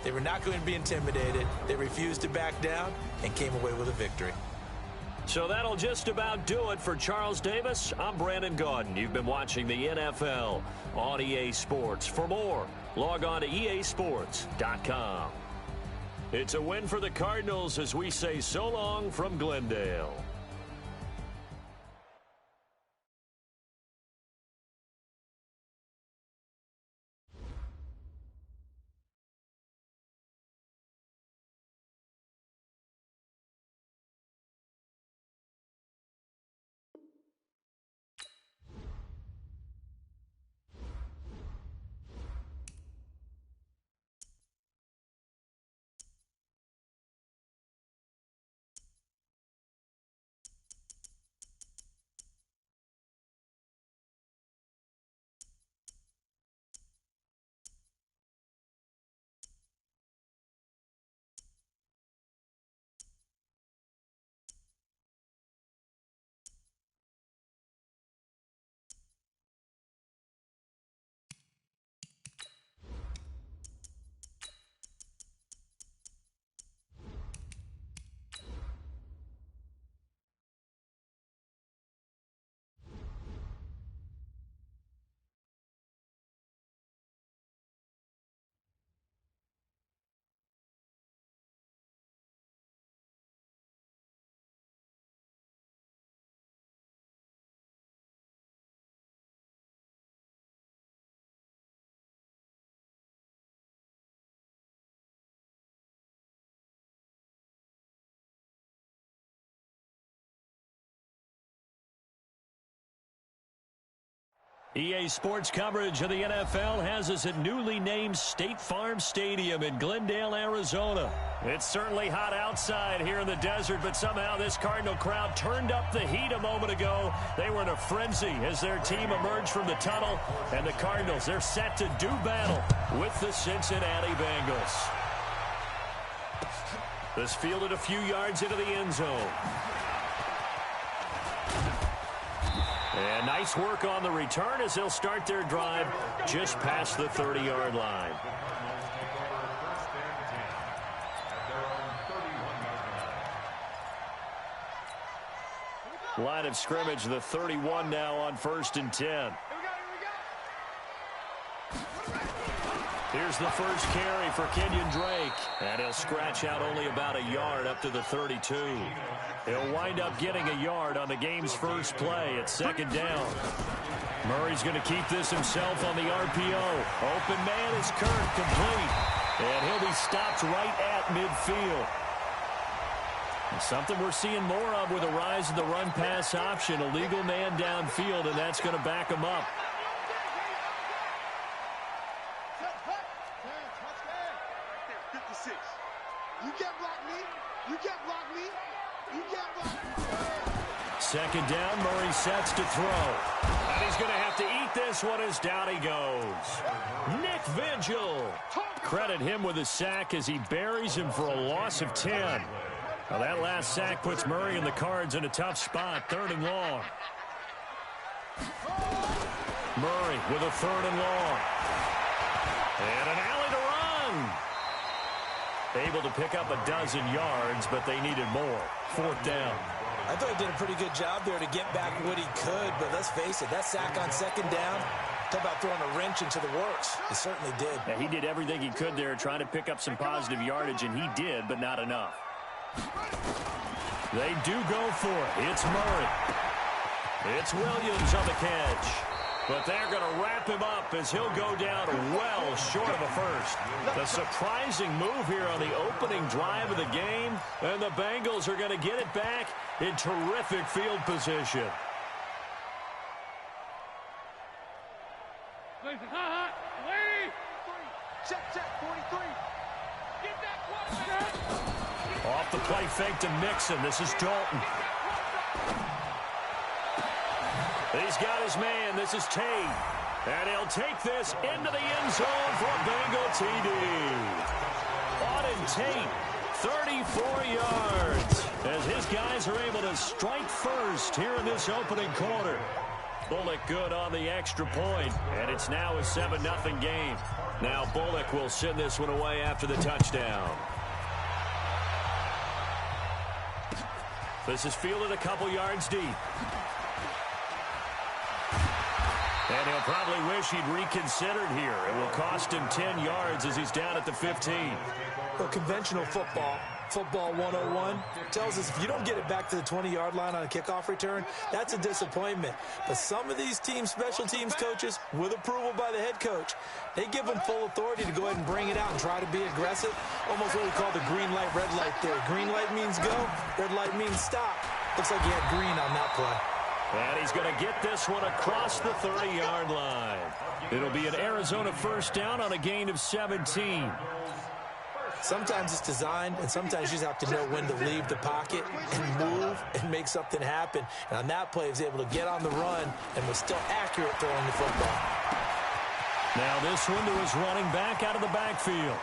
They were not going to be intimidated. They refused to back down and came away with a victory. So that'll just about do it for Charles Davis. I'm Brandon Gaudin. You've been watching the NFL on EA Sports. For more, log on to easports.com. It's a win for the Cardinals as we say so long from Glendale. EA Sports coverage of the NFL has us at newly named State Farm Stadium in Glendale, Arizona. It's certainly hot outside here in the desert, but somehow this Cardinal crowd turned up the heat a moment ago. They were in a frenzy as their team emerged from the tunnel, and the Cardinals, they're set to do battle with the Cincinnati Bengals. This fielded a few yards into the end zone. And nice work on the return as they'll start their drive just past the 30-yard line. Line of scrimmage, the 31 now on 1st and 10. Here's the first carry for Kenyon Drake. And he'll scratch out only about a yard up to the 32. He'll wind up getting a yard on the game's first play at 2nd down. Murray's going to keep this himself on the RPO. Open man is Kirk, complete. And he'll be stopped right at midfield. And something we're seeing more of with the rise of the run-pass option. A legal man downfield, and that's going to back him up. Second down, Murray sets to throw. And he's going to have to eat this one as down he goes. Nick Vigil. Credit him with a sack as he buries him for a loss of 10. Now that last sack puts Murray and the Cards in a tough spot, 3rd and long. Murray with a 3rd and long. And an alley to run. Able to pick up a dozen yards, but they needed more. 4th down. I thought he did a pretty good job there to get back what he could, but let's face it, that sack on 2nd down, talk about throwing a wrench into the works. He certainly did. Yeah, he did everything he could there trying to pick up some positive yardage, and he did, but not enough. They do go for it. It's Murray. It's Williams on the catch. But they're going to wrap him up as he'll go down well short of a first. The surprising move here on the opening drive of the game, and the Bengals are going to get it back in terrific field position. Off the play fake to Mixon. This is Dalton. He's got his man. This is Tate. And he'll take this into the end zone for a Bengal TD. Auden Tate, 34 yards. As his guys are able to strike first here in this opening quarter. Bullock good on the extra point. And it's now a 7-0 game. Now Bullock will send this one away after the touchdown. This is fielded a couple yards deep. And he'll probably wish he'd reconsidered here. It will cost him 10 yards as he's down at the 15. Well, conventional football 101, tells us if you don't get it back to the 20-yard line on a kickoff return, that's a disappointment. But some of these special teams coaches, with approval by the head coach, they give them full authority to go ahead and bring it out and try to be aggressive. Almost what we call the green light, red light theory. Green light means go, red light means stop. Looks like he had green on that play. And he's going to get this one across the 30-yard line. It'll be an Arizona first down on a gain of 17. Sometimes it's designed, and sometimes you just have to know when to leave the pocket and move and make something happen. And on that play, he was able to get on the run and was still accurate throwing the football. Now this one to his running back out of the backfield.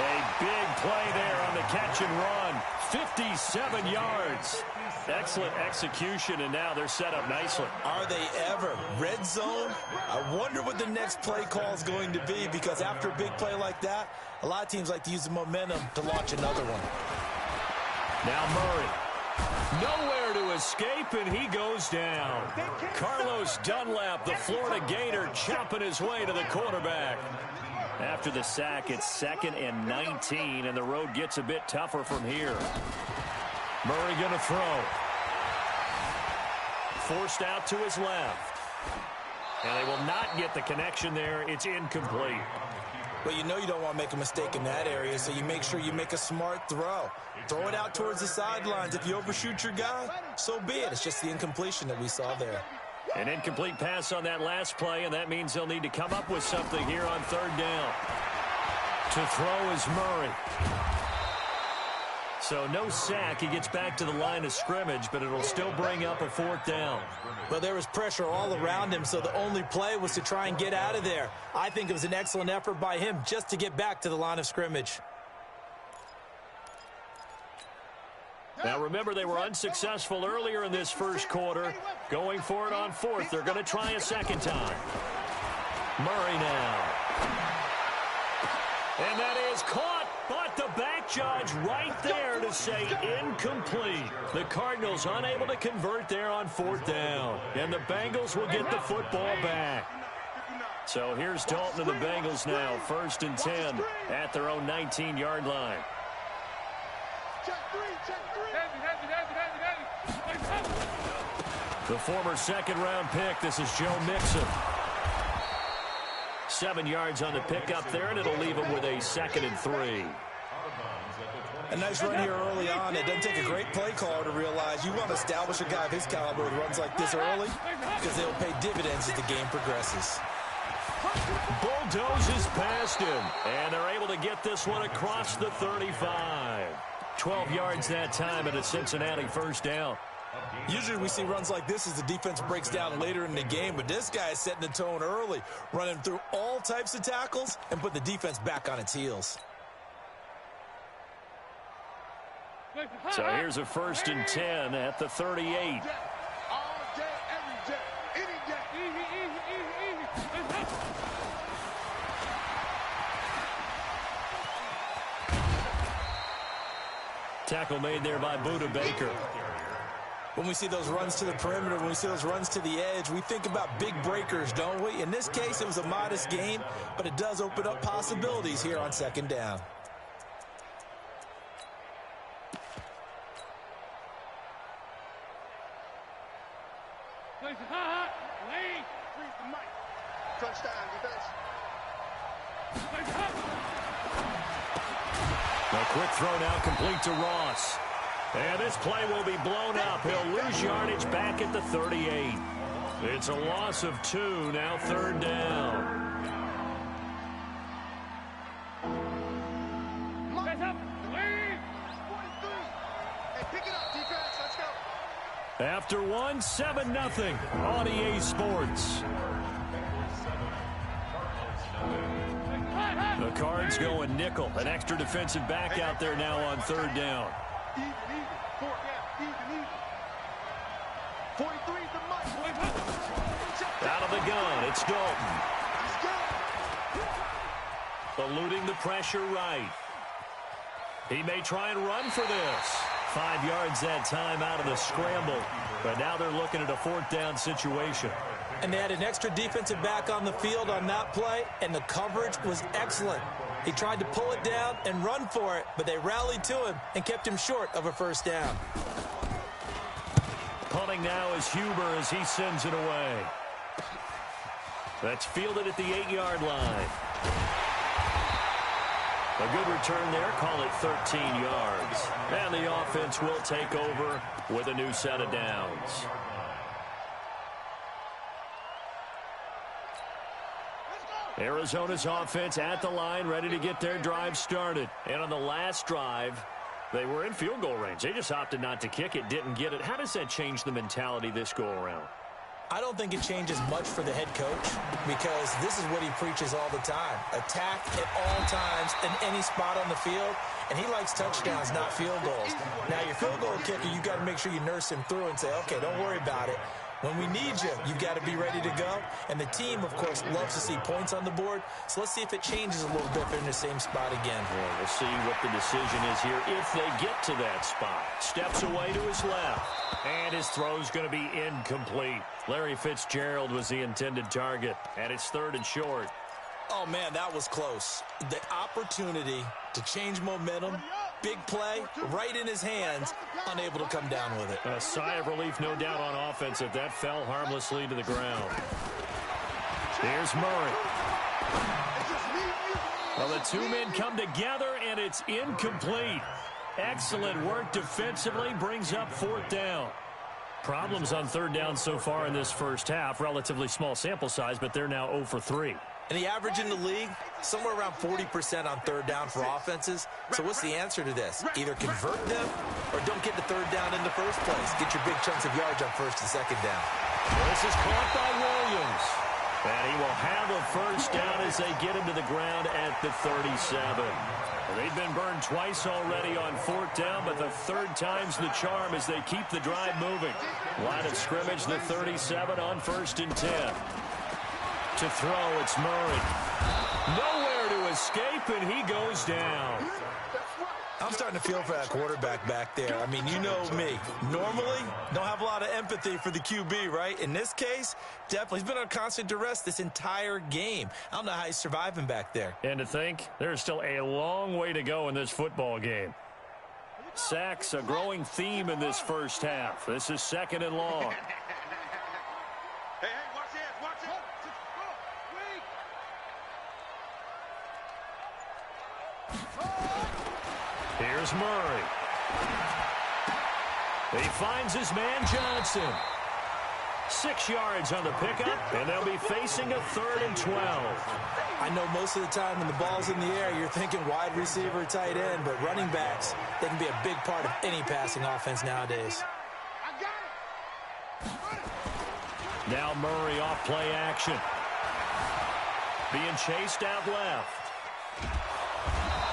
A big play there on the catch and run. 57 yards. Excellent execution, and now they're set up nicely. Are they ever? Red zone? I wonder what the next play call is going to be, because after a big play like that, a lot of teams like to use the momentum to launch another one. Now Murray. Nowhere to escape, and he goes down. Carlos Dunlap, the Florida Gator, chopping his way to the quarterback. After the sack, it's 2nd and 19, and the road gets a bit tougher from here. Murray going to throw. Forced out to his left. And they will not get the connection there. It's incomplete. Well, you know you don't want to make a mistake in that area, so you make sure you make a smart throw. Throw it out towards the sidelines. If you overshoot your guy, so be it. It's just the incompletion that we saw there. An incomplete pass on that last play, and that means they'll need to come up with something here on 3rd down. To throw is Murray. So no sack. He gets back to the line of scrimmage, but it'll still bring up a 4th down. Well, there was pressure all around him, so the only play was to try and get out of there. I think it was an excellent effort by him just to get back to the line of scrimmage. Now, remember, they were unsuccessful earlier in this first quarter. Going for it on 4th. They're going to try a second time. Murray now. And that is caught, but the back judge right there to say incomplete. The Cardinals unable to convert there on 4th down. And the Bengals will get the football back. So here's Dalton and the Bengals now. 1st and 10 at their own 19-yard line. The former 2nd-round pick, this is Joe Mixon. 7 yards on the pickup there, and it'll leave him with a 2nd and 3. A nice run here early on. It doesn't take a great play caller to realize you want to establish a guy of his caliber with runs like this early, because they'll pay dividends as the game progresses. Bulldozes past him, and they're able to get this one across the 35. 12 yards that time, and a Cincinnati first down. Usually we see runs like this as the defense breaks down later in the game, but this guy is setting the tone early, running through all types of tackles and put the defense back on its heels. So here's a 1st and 10 at the 38. Tackle made there by Budda Baker. When we see those runs to the perimeter, when we see those runs to the edge, we think about big breakers, don't we? In this case, it was a modest gain, but it does open up possibilities here on 2nd down. A quick throw now complete to Ross. And this play will be blown up. He'll lose yardage back at the 38. It's a loss of 2, now 3rd down. After 1, 7-0 on EA Sports. The Cards going nickel. An extra defensive back out there now on 3rd down. Out of It's Dalton. Eluding the pressure right. He may try and run for this. 5 yards that time out of the scramble. But now they're looking at a 4th down situation. And they had an extra defensive back on the field on that play, and the coverage was excellent. He tried to pull it down and run for it, but they rallied to him and kept him short of a 1st down. Punting now is Huber as he sends it away. That's fielded at the 8-yard line. A good return there, call it 13 yards. And the offense will take over with a new set of downs. Arizona's offense at the line, ready to get their drive started. And on the last drive, they were in field goal range. They just opted not to kick it, didn't get it. How does that change the mentality this go-around? I don't think it changes much for the head coach because this is what he preaches all the time. Attack at all times in any spot on the field, and he likes touchdowns, not field goals. Now, your field goal kicker, you got to make sure you nurse him through and say, okay, don't worry about it. When we need you, you've got to be ready to go. And the team, of course, loves to see points on the board. So let's see if it changes a little bit if they're in the same spot again. Well, we'll see what the decision is here if they get to that spot. Steps away to his left. And his throw's going to be incomplete. Larry Fitzgerald was the intended target. And it's 3rd and short. Oh, man, that was close. The opportunity to change momentum, big play, right in his hands, unable to come down with it. A sigh of relief, no doubt, on offense if that fell harmlessly to the ground. Here's Murray. Well, the 2 men come together, and it's incomplete. Excellent work defensively, brings up 4th down. Problems on 3rd down so far in this first half. Relatively small sample size, but they're now 0 for 3. And the average in the league, somewhere around 40% on 3rd down for offenses. So what's the answer to this? Either convert them or don't get the 3rd down in the first place. Get your big chunks of yards on 1st and 2nd down. This is caught by Williams. And he will have a 1st down as they get him to the ground at the 37. They've been burned twice already on 4th down, but the 3rd time's the charm as they keep the drive moving. Line of scrimmage, the 37 on 1st and 10. To throw, it's Murray. Nowhere to escape, and he goes down. I'm starting to feel for that quarterback back there. I mean, you know me. Normally, don't have a lot of empathy for the QB, right? In this case, definitely. He's been on constant duress this entire game. I don't know how he's surviving back there. And to think, there's still a long way to go in this football game. Sacks, a growing theme in this first half. This is 2nd and long. Here's Murray. He finds his man Johnson. 6 yards on the pickup, and they'll be facing a 3rd and 12. I know most of the time when the ball's in the air, you're thinking wide receiver, tight end, but running backs, they can be a big part of any passing offense nowadays. Now Murray off play action. Being chased out left.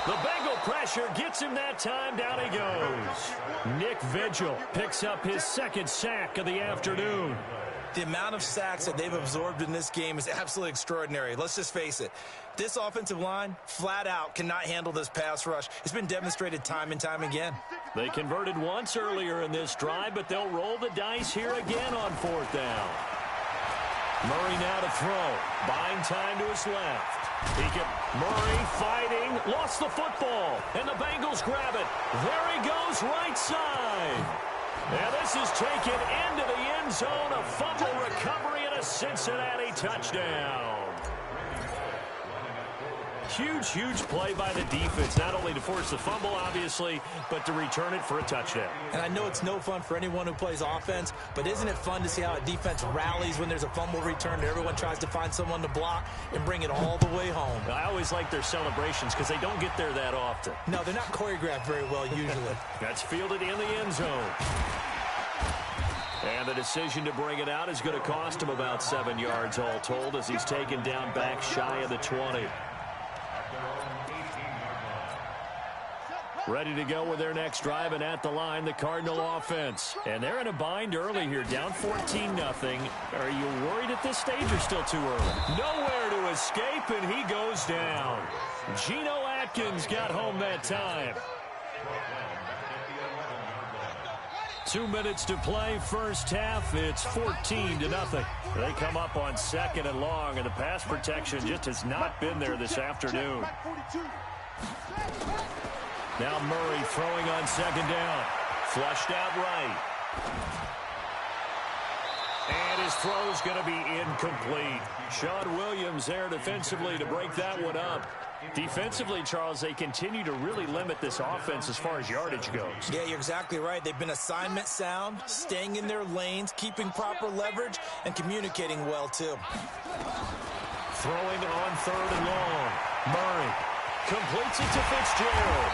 The Bengal pressure gets him that time. Down he goes. Nick Vigil picks up his 2nd sack of the afternoon. The amount of sacks that they've absorbed in this game is absolutely extraordinary. Let's just face it. This offensive line, flat out, cannot handle this pass rush. It's been demonstrated time and time again. They converted once earlier in this drive, but they'll roll the dice here again on 4th down. Murray now to throw. Buying time to his left. Murray fighting, lost the football, and the Bengals grab it. There he goes, right side. Now this is taken into the end zone, a fumble recovery and a Cincinnati touchdown. Huge, huge play by the defense, not only to force the fumble, obviously, but to return it for a touchdown. And I know it's no fun for anyone who plays offense, but isn't it fun to see how a defense rallies when there's a fumble return and everyone tries to find someone to block and bring it all the way home? I always like their celebrations because they don't get there that often. No, they're not choreographed very well usually. That's fielded in the end zone. And the decision to bring it out is going to cost him about 7 yards all told as he's taken down back shy of the 20. Ready to go with their next drive, and at the line, the Cardinal offense. And they're in a bind early here, down 14-0. Are you worried at this stage or still too early? Nowhere to escape, and he goes down. Geno Atkins got home that time. 2 minutes to play, first half. It's 14-0. They come up on 2nd and long, and the pass protection just has not been there this afternoon. Now Murray throwing on 2nd down. Flushed out right. And his throw's going to be incomplete. Sean Williams there defensively to break that one up. Defensively, Charles, they continue to really limit this offense as far as yardage goes. Yeah, you're exactly right. They've been assignment sound, staying in their lanes, keeping proper leverage, and communicating well, too. Throwing on 3rd and long. Murray completes it to Fitzgerald.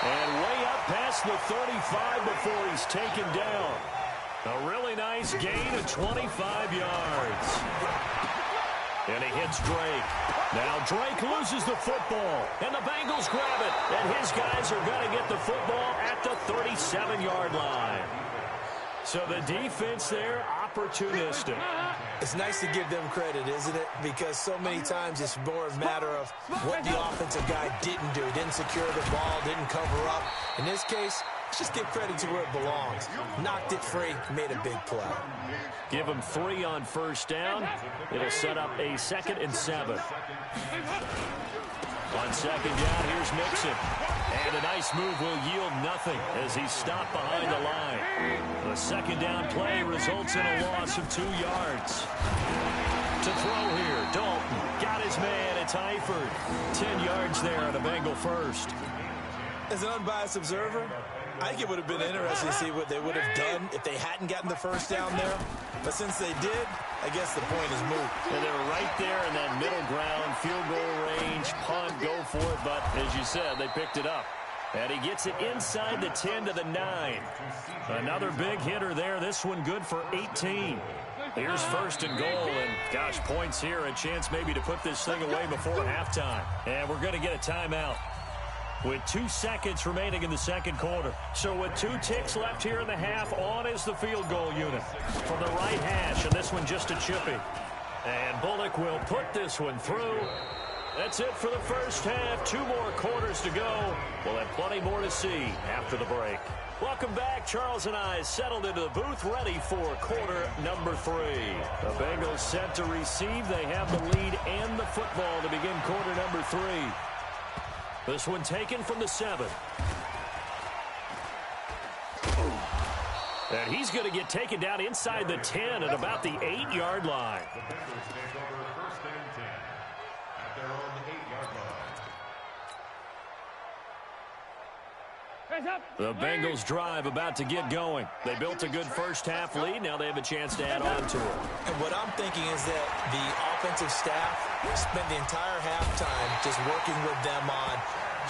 And way up past the 35 before he's taken down. A really nice gain of 25 yards. And he hits Drake. Now Drake loses the football. And the Bengals grab it. And his guys are going to get the football at the 37-yard line. So the defense there, opportunistic. It's nice to give them credit, isn't it? Because so many times it's more a matter of what the offensive guy didn't do. Didn't secure the ball, didn't cover up. In this case, let's just give credit to where it belongs. Knocked it free, made a big play. Give him 3 on 1st down. It'll set up a 2nd and 7. On 2nd down, here's Mixon. And a nice move will yield nothing as he's stopped behind the line. The 2nd down play results in a loss of 2 yards. To throw here, Dalton got his man. It's Eifert. 10 yards there on a Bengal first. As an unbiased observer, I think it would have been interesting to see what they would have done if they hadn't gotten the 1st down there. But since they did, I guess the point is moot. And they were right there in that middle ground, field goal range, punt, go for it. But as you said, they picked it up. And he gets it inside the 10 to the 9. Another big hitter there. This one good for 18. Here's 1st and goal. And, gosh, points here. A chance maybe to put this thing away before halftime. And we're going to get a timeout with 2 seconds remaining in the 2nd quarter. So with 2 ticks left here in the half, on is the field goal unit from the right hash, and this one just a chippy. And Bullock will put this one through. That's it for the first half. 2 more quarters to go. We'll have plenty more to see after the break. Welcome back. Charles and I settled into the booth, ready for quarter number 3. The Bengals set to receive. They have the lead and the football to begin quarter number 3. This one taken from the 7. And he's going to get taken down inside the 10 at about the 8-yard line. The Bengals drive about to get going. They built a good first half lead. Now they have a chance to add on to it. And what I'm thinking is that the offensive staff spent the entire halftime just working with them on,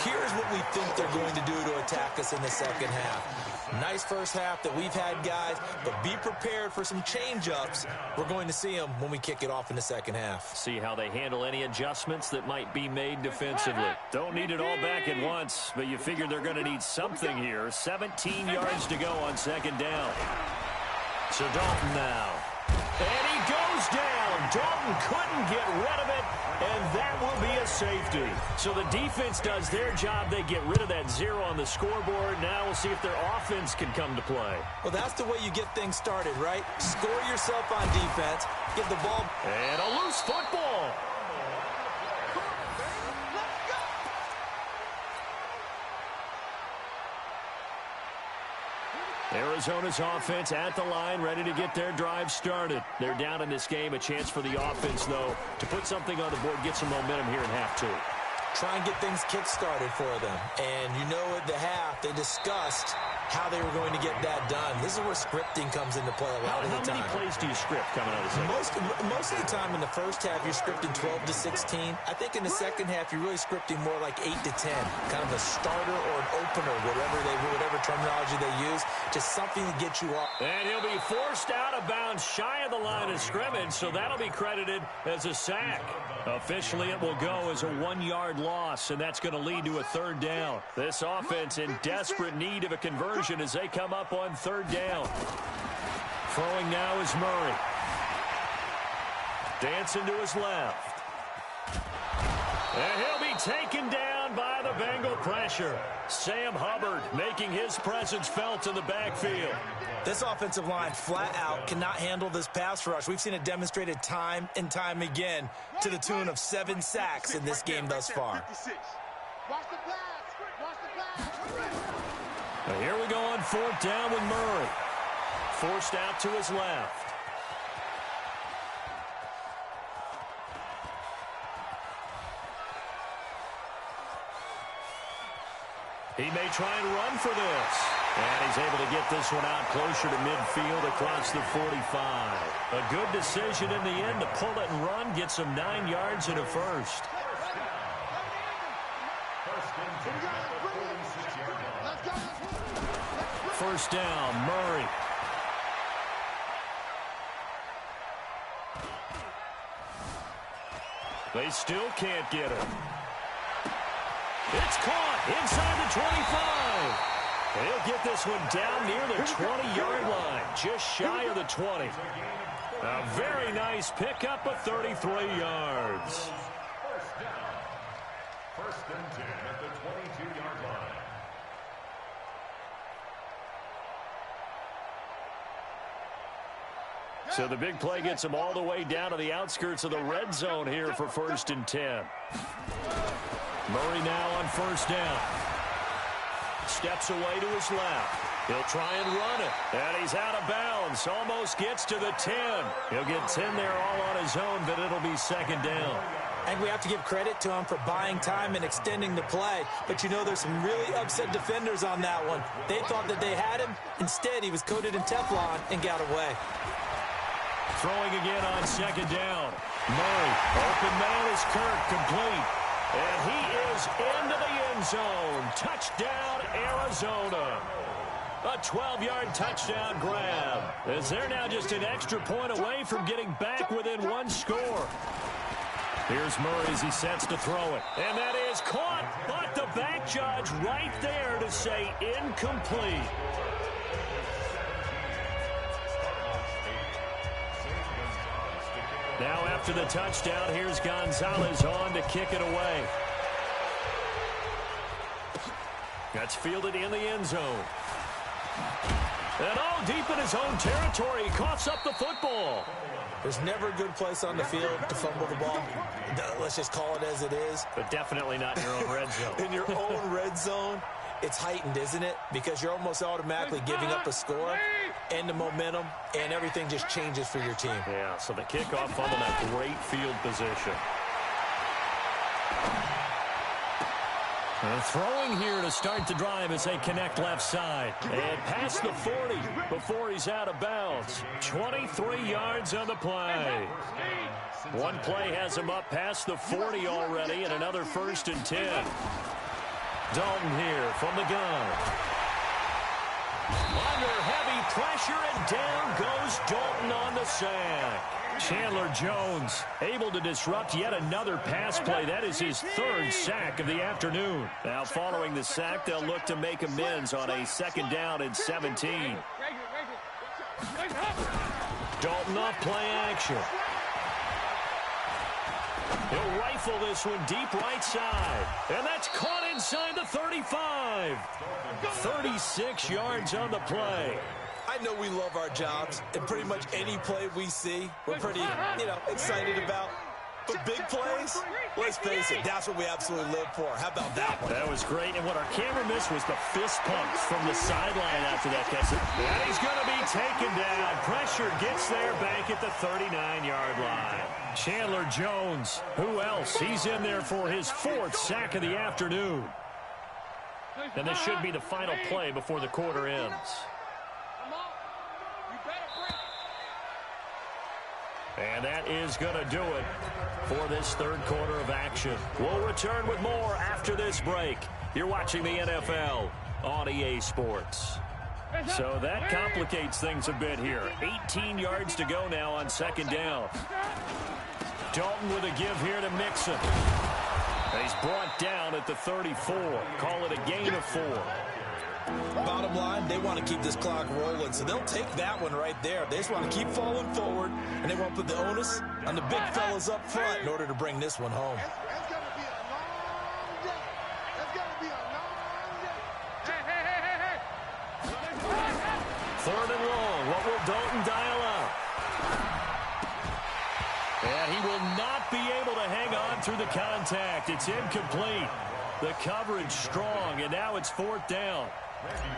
here's what we think they're going to do to attack us in the 2nd half. Nice first half that we've had, guys, but be prepared for some change-ups. We're going to see them when we kick it off in the 2nd half. See how they handle any adjustments that might be made defensively. Don't need it all back at once, but you figure they're going to need something here. 17 yards to go on 2nd down. So Dalton now. And he goes down. Dalton couldn't get rid of it, and that will be a safety. So the defense does their job. They get rid of that 0 on the scoreboard. Now we'll see if their offense can come to play. Well, that's the way you get things started, right? Score yourself on defense, get the ball. And a loose football. Arizona's offense at the line, ready to get their drive started. They're down in this game. A chance for the offense, though, to put something on the board, get some momentum here in half 2. Try and get things kick-started for them. And you know at the half, they discussed how they were going to get that done. This is where scripting comes into play a lot of the time. How many plays do you script coming out of the second? Most of the time in the first half, you're scripting 12 to 16. I think in the second half, you're really scripting more like 8 to 10, kind of a starter or an opener, whatever terminology they use, just something to get you off. And he'll be forced out of bounds shy of the line of scrimmage, so that'll be credited as a sack. Officially, it will go as a 1-yard loss, and that's going to lead to a third down. This offense in desperate need of a conversion as they come up on third down. Throwing now is Murray. Dancing to his left. And he'll be taken down by the Bengal pressure. Sam Hubbard making his presence felt in the backfield. This offensive line flat out cannot handle this pass rush. We've seen it demonstrated time and time again to the tune of 7 sacks in this game thus far. Now here we go on fourth down with Murray. Forced out to his left. He may try and run for this. And he's able to get this one out closer to midfield across the 45. A good decision in the end to pull it and run, get some 9 yards and a first. First down, Murray. They still can't get him. It's caught inside the 25. They'll get this one down near the 20-yard line, just shy of the 20. A very nice pickup of 33 yards. First and 10 at the 22-yard line. So the big play gets them all the way down to the outskirts of the red zone here for first and 10. Murray now on first down. Steps away to his left. He'll try and run it. And he's out of bounds. Almost gets to the 10. He'll get 10 there all on his own, but it'll be second down. And we have to give credit to him for buying time and extending the play. But you know there's some really upset defenders on that one. They thought that they had him. Instead, he was coated in Teflon and got away. Throwing again on second down. Murray. Open man is Kirk, complete. And he is into the end zone. Touchdown, Arizona. A 12-yard touchdown grab. As they're now just an extra point away from getting back within one score. Here's Murray as he sets to throw it. And that is caught, but the back judge right there to say incomplete. Now after the touchdown, here's Gonzalez on to kick it away. That's fielded in the end zone. And all deep in his own territory, he coughs up the football. There's never a good place on the field to fumble the ball. Let's just call it as it is. But definitely not in your own red zone. In your own red zone, it's heightened, isn't it? Because you're almost automatically giving up a score and the momentum, and everything just changes for your team. Yeah, so the kickoff fumble, that great field position. And throwing here to start the drive as they connect left side. And past the 40 before he's out of bounds. 23 yards on the play. One play has him up past the 40 already, and another first and 10. Dalton here from the gun. Under heavy pressure, and down goes Dalton on the sack. Chandler Jones able to disrupt yet another pass play. That is his third sack of the afternoon. Now following the sack, they'll look to make amends on a second down and 17. Dalton off play action. He'll rifle this one deep right side. And that's caught inside the 35. 36 yards on the play. I know we love our jobs, and pretty much any play we see, we're pretty, excited about. But big plays, let's face it, that's what we absolutely live for. How about that one? That was great, and what our camera missed was the fist pump from the sideline after that catch. And he's going to be taken down. Pressure gets there back at the 39-yard line. Chandler Jones, who else? He's in there for his fourth sack of the afternoon. And this should be the final play before the quarter ends. And that is going to do it for this third quarter of action. We'll return with more after this break. You're watching the NFL on EA Sports. So that complicates things a bit here. 18 yards to go now on second down. Dalton with a give here to Mixon. He's brought down at the 34. Call it a gain of 4. Bottom line, they want to keep this clock rolling, so they'll take that one right there. They just want to keep falling forward, and they want to put the onus on the big fellas up front in order to bring this one home. That's going to be a long day. That's going to be a long day. Third and long. What will Dalton dial up? And he will not be able to hang on through the contact. It's incomplete. The coverage strong, and now it's fourth down.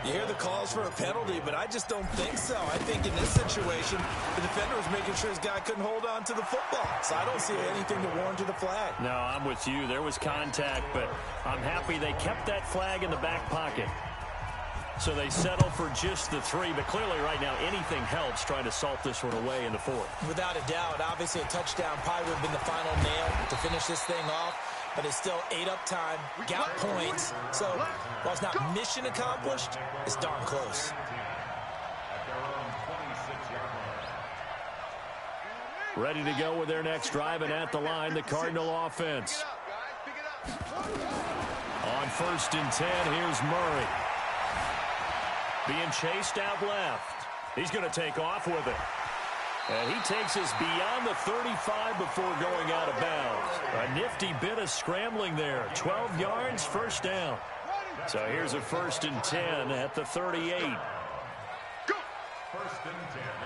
You hear the calls for a penalty, but I just don't think so. I think in this situation, the defender was making sure his guy couldn't hold on to the football. So I don't see anything to warrant the flag. No, I'm with you. There was contact, but I'm happy they kept that flag in the back pocket. So they settle for just the 3, but clearly right now anything helps trying to salt this one away in the fourth. Without a doubt, obviously a touchdown probably would have been the final nail to finish this thing off. But it's still 8 up time, got points. So while it's not mission accomplished, it's darn close. Ready to go with their next drive, and at the line, the Cardinal offense. On 1st and 10, here's Murray. Being chased out left. He's going to take off with it. And he takes us beyond the 35 before going out of bounds. A nifty bit of scrambling there. 12 yards, first down. So here's a 1st and 10 at the 38. First and 10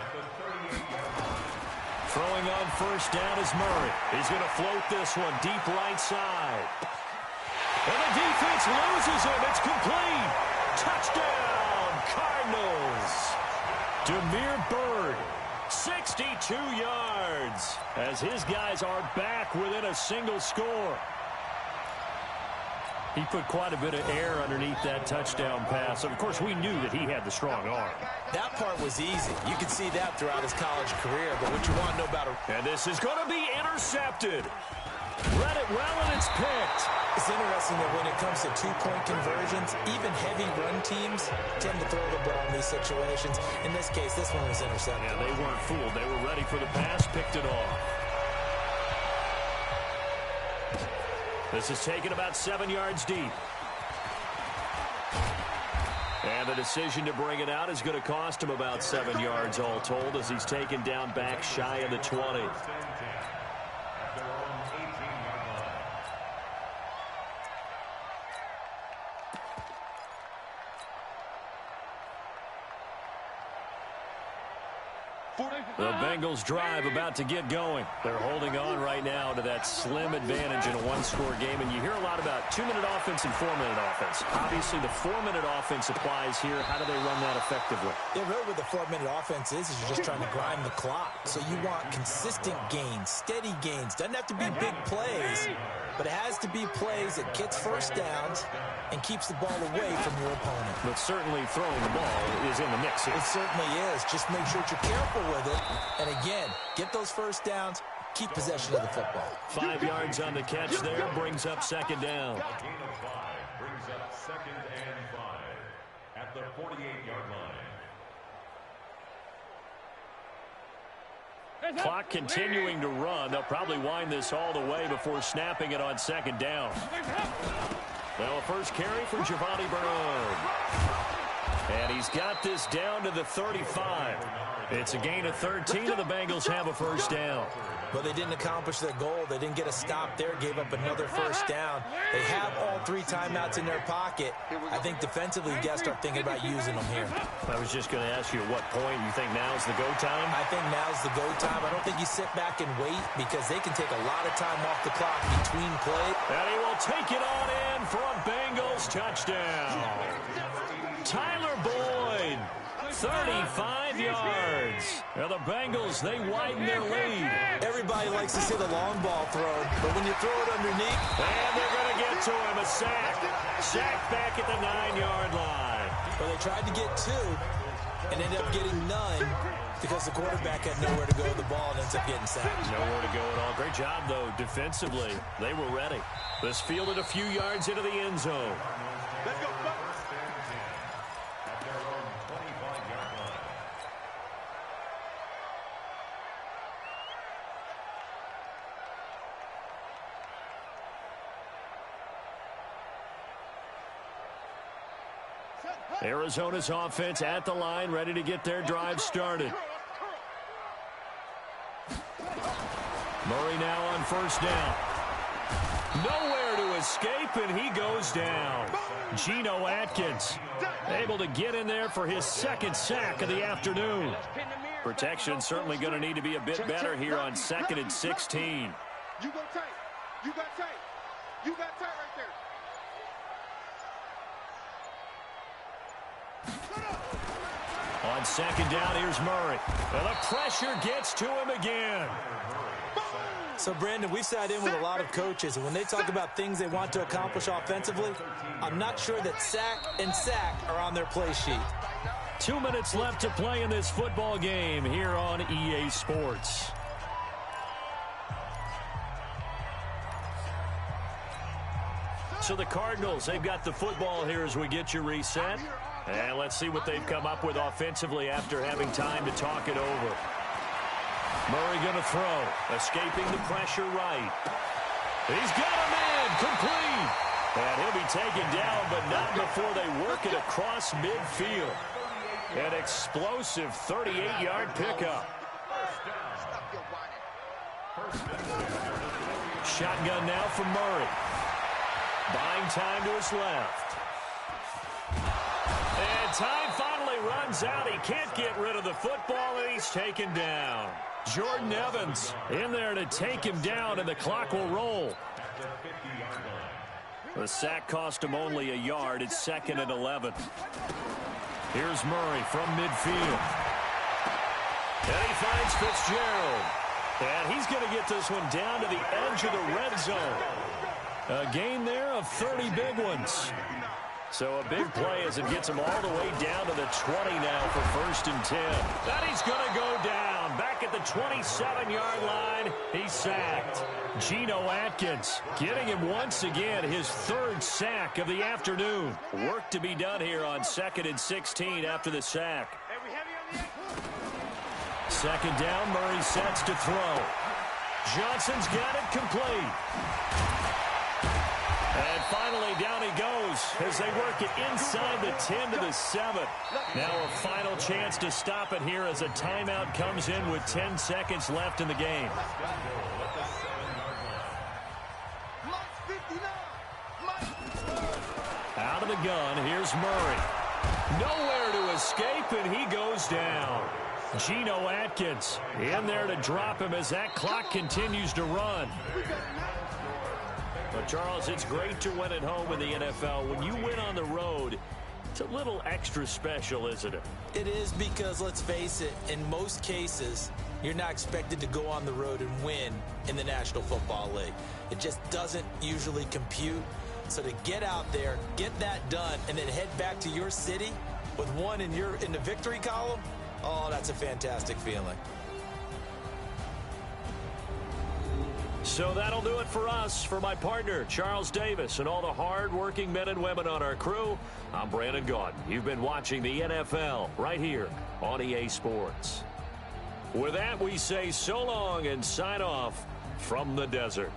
at the 38-yard line. Throwing on first down is Murray. He's going to float this one deep right side. And the defense loses him. It's complete. Touchdown, Cardinals. Damiere Byrd. 62 yards as his guys are back within a single score. He put quite a bit of air underneath that touchdown pass. Of course, we knew that he had the strong arm. That part was easy. You could see that throughout his college career. But what you want to know about it. And this is going to be intercepted. Read it well, and it's picked. It's interesting that when it comes to two-point conversions, even heavy run teams tend to throw the ball in these situations. In this case, this one was intercepted. Yeah, they weren't fooled. They were ready for the pass, picked it off. This is taken about 7 yards deep. And the decision to bring it out is going to cost him about 7 yards all told as he's taken down back shy of the 20. The Bengals drive about to get going. They're holding on right now to that slim advantage in a one-score game. And you hear a lot about 2-minute offense and 4-minute offense. Obviously, the 4-minute offense applies here. How do they run that effectively? Yeah, really what the 4-minute offense is you're just trying to grind the clock. So you want consistent gains, steady gains. Doesn't have to be big plays, but it has to be plays that gets first downs and keeps the ball away from your opponent. But certainly throwing the ball is in the mix here. It certainly is. Just make sure that you're careful with it. And again, get those first downs, keep possession of the football. 5 yards on the catch there, brings up second down. Gain of 5 brings up 2nd and 5 at the 48-yard line. Clock continuing to run. They'll probably wind this all the way before snapping it on second down. Now a first carry for Giovanni Bernard. And he's got this down to the 35. It's a gain of 13, and the Bengals have a first down. Well, they didn't accomplish their goal. They didn't get a stop there, gave up another first down. They have all 3 timeouts in their pocket. I think defensively, you got to start thinking about using them here. I was just going to ask you at what point you think now's the go time? I think now's the go time. I don't think you sit back and wait because they can take a lot of time off the clock between plays. And he will take it on in for a Bengals touchdown. Tyler Boyd, 35 yards. Now the Bengals, they widen their lead. Everybody likes to see the long ball thrown, but when you throw it underneath, and they're going to get to him, a sack. Sacked back at the 9-yard line. Well, they tried to get 2 and ended up getting none because the quarterback had nowhere to go with the ball and ends up getting sacked. Nowhere to go at all. Great job, though, defensively. They were ready. This fielded a few yards into the end zone. Let's go, Bucks. Arizona's offense at the line, ready to get their drive started. Murray now on first down. Nowhere to escape, and he goes down. Geno Atkins able to get in there for his second sack of the afternoon. Protection certainly going to need to be a bit better here on 2nd and 16. You go tight. You got tight. You got tight right there. On 2nd down, here's Murray. And the pressure gets to him again. So, Brandon, we sat in with a lot of coaches, and when they talk about things they want to accomplish offensively, I'm not sure that sack and sack are on their play sheet. 2 minutes left to play in this football game here on EA Sports. So the Cardinals, they've got the football here as we get you reset. And let's see what they've come up with offensively after having time to talk it over. Murray going to throw, escaping the pressure right. He's got a man, complete. And he'll be taken down, but not before they work it across midfield. An explosive 38-yard pickup. Shotgun now from Murray. Buying time to his left. And time finally runs out. He can't get rid of the football, and he's taken down. Jordan Evans in there to take him down, and the clock will roll. The sack cost him only a yard. It's 2nd and 11. Here's Murray from midfield. And he finds Fitzgerald. And he's going to get this one down to the edge of the red zone. A gain there of 30 big ones. So a big play as it gets him all the way down to the 20 now for 1st and 10. And he's going to go down. Back at the 27-yard line, he's sacked. Geno Atkins getting him once again his 3rd sack of the afternoon. Work to be done here on 2nd and 16 after the sack. 2nd down, Murray sets to throw. Johnson's got it complete. And finally, down he goes as they work it inside the 10 to the 7. Now a final chance to stop it here as a timeout comes in with 10 seconds left in the game. Out of the gun, here's Murray. Nowhere to escape, and he goes down. Geno Atkins in there to drop him as that clock continues to run. But, Charles, it's great to win at home in the NFL. When you win on the road, it's a little extra special, isn't it? It is because, let's face it, in most cases, you're not expected to go on the road and win in the National Football League. It just doesn't usually compute. So to get out there, get that done, and then head back to your city with one in the victory column, oh, that's a fantastic feeling. So that'll do it for us. For my partner, Charles Davis, and all the hard-working men and women on our crew, I'm Brandon Gaudin. You've been watching the NFL right here on EA Sports. With that, we say so long and sign off from the desert.